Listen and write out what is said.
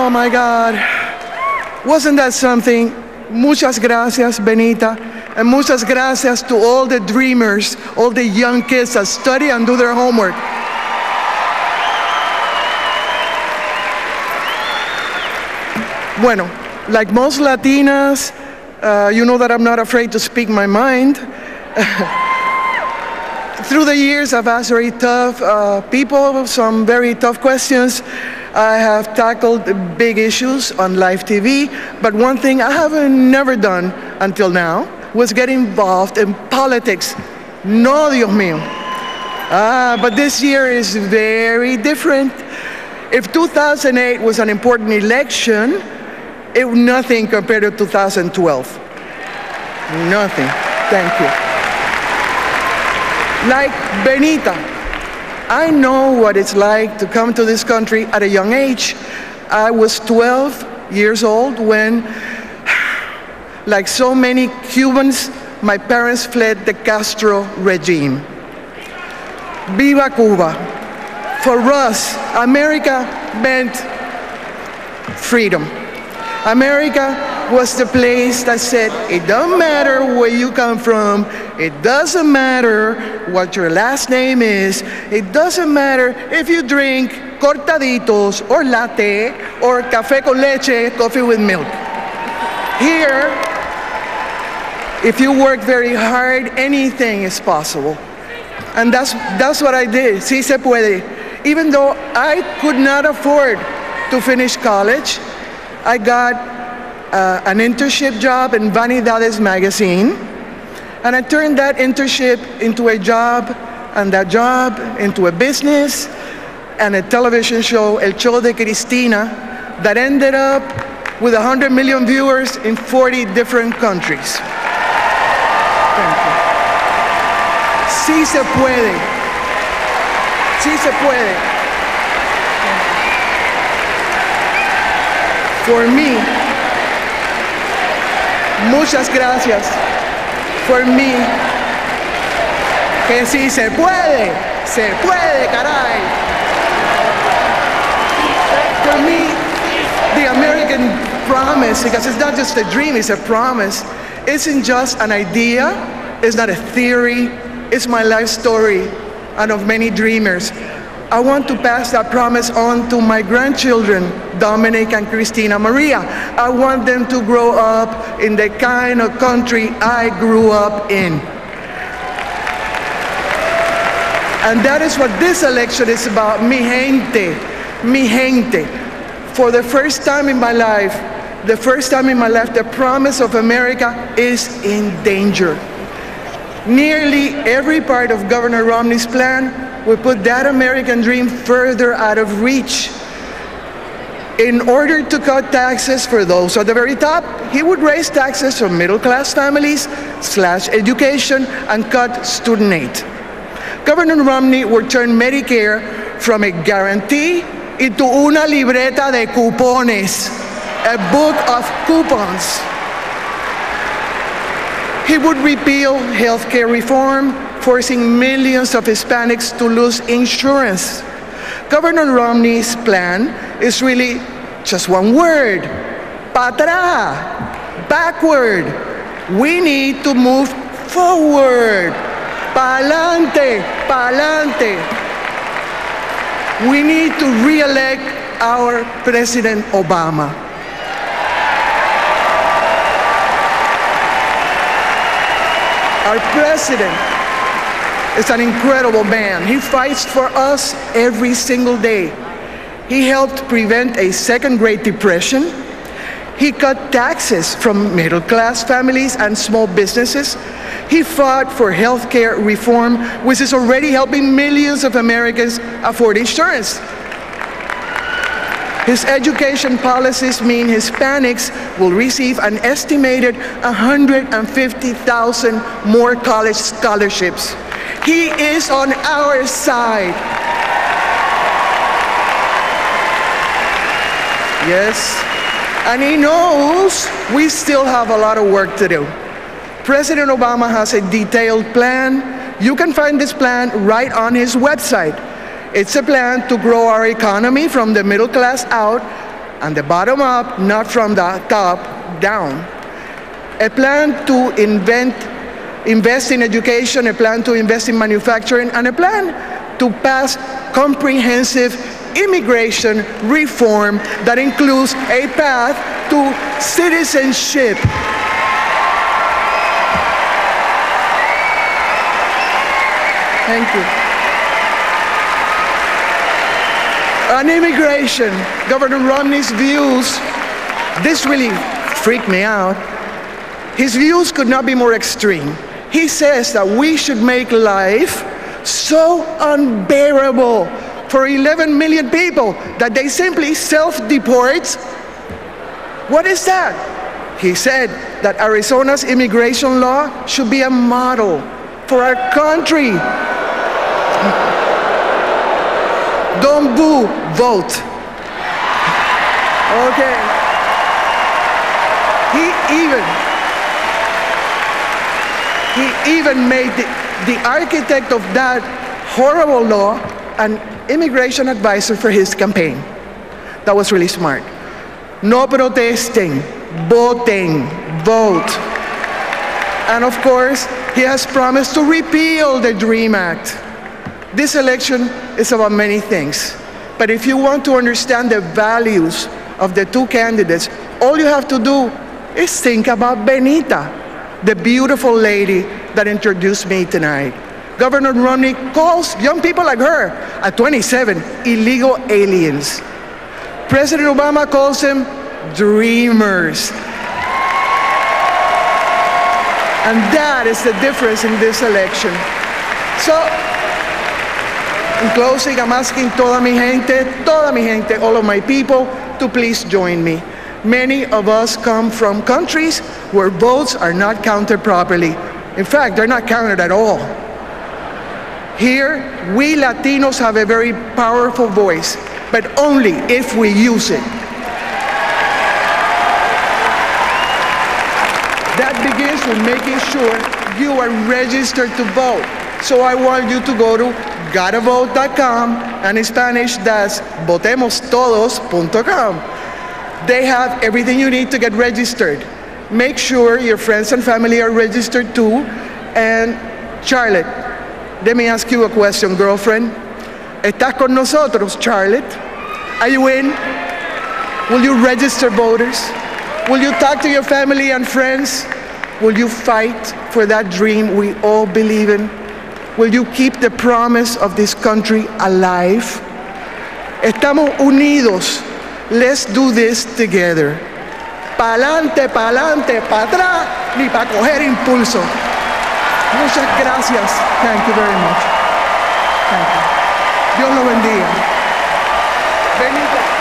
Oh my God. Wasn't that something? Muchas gracias, Benita. And muchas gracias to all the dreamers, all the young kids that study and do their homework. Bueno, like most Latinas, you know that I'm not afraid to speak my mind. Through the years, I've asked very tough people some very tough questions. I have tackled big issues on live TV, but one thing I haven't never done until now was get involved in politics. No, Dios mío. But this year is very different. If 2008 was an important election, it was nothing compared to 2012. Nothing. Thank you. Like Benita, I know what it's like to come to this country at a young age. I was 12 years old when, like so many Cubans, my parents fled the Castro regime. Viva Cuba. For us, America meant freedom. America was the place that said, it doesn't matter where you come from, it doesn't matter what your last name is, it doesn't matter if you drink cortaditos or latte or café con leche, coffee with milk. Here, if you work very hard, anything is possible. And that's what I did. Sí se puede. Even though I could not afford to finish college, I got an internship job in Vanidades magazine, and I turned that internship into a job, and that job into a business, and a television show, El Show de Cristina, that ended up with 100 million viewers in 40 different countries. Thank you. Sí se puede. Sí se puede. For me, muchas gracias. For me, que sí se puede, caray. For me, the American promise, because it's not just a dream, it's a promise, isn't just an idea, it's not a theory, it's my life story and of many dreamers. I want to pass that promise on to my grandchildren, Dominic and Cristina Maria. I want them to grow up in the kind of country I grew up in. And that is what this election is about, mi gente, mi gente. For the first time in my life, the promise of America is in danger. Nearly every part of Governor Romney's plan will put that American dream further out of reach. In order to cut taxes for those at the very top, he would raise taxes for middle-class families, slash education, and cut student aid. Governor Romney would turn Medicare from a guarantee into una libreta de cupones, a book of coupons. He would repeal health care reform, forcing millions of Hispanics to lose insurance. Governor Romney's plan is really just one word, pa atrás, backward. We need to move forward, pa'lante, pa'lante. We need to re-elect our President Obama. Our president is an incredible man. He fights for us every single day. He helped prevent a second Great Depression. He cut taxes from middle-class families and small businesses. He fought for health care reform, which is already helping millions of Americans afford insurance. His education policies mean Hispanics will receive an estimated 150,000 more college scholarships. He is on our side. Yes, and he knows we still have a lot of work to do. President Obama has a detailed plan. You can find this plan right on his website. It's a plan to grow our economy from the middle class out, and the bottom up, not from the top down. A plan to invest in education, a plan to invest in manufacturing, and a plan to pass comprehensive immigration reform that includes a path to citizenship. Thank you. On immigration, Governor Romney's views, this really freaked me out. His views could not be more extreme. He says that we should make life so unbearable for 11 million people that they simply self-deport. What is that? He said that Arizona's immigration law should be a model for our country. Don't boo, vote. Okay. He even made the architect of that horrible law an immigration advisor for his campaign. That was really smart. No protesten, voten, vote. And of course, he has promised to repeal the DREAM Act. This election is about many things. But if you want to understand the values of the two candidates, all you have to do is think about Benita, the beautiful lady that introduced me tonight. Governor Romney calls young people like her, at 27, illegal aliens. President Obama calls them dreamers. And that is the difference in this election. So, in closing, I'm asking toda mi gente, all of my people, to please join me. Many of us come from countries where votes are not counted properly. In fact, they're not counted at all. Here, we Latinos have a very powerful voice, but only if we use it. That begins with making sure you are registered to vote. So I want you to go to gottavote.com, and in Spanish, that's votemostodos.com. They have everything you need to get registered. Make sure your friends and family are registered too. And Charlotte, let me ask you a question, girlfriend. ¿Estás con nosotros, Charlotte? Are you in? Will you register voters? Will you talk to your family and friends? Will you fight for that dream we all believe in? Will you keep the promise of this country alive? Estamos unidos. Let's do this together. Pa'lante, pa'lante, pa' atrás, ni pa' coger impulso. Muchas gracias. Thank you very much. Thank you. Dios lo bendiga. Benito.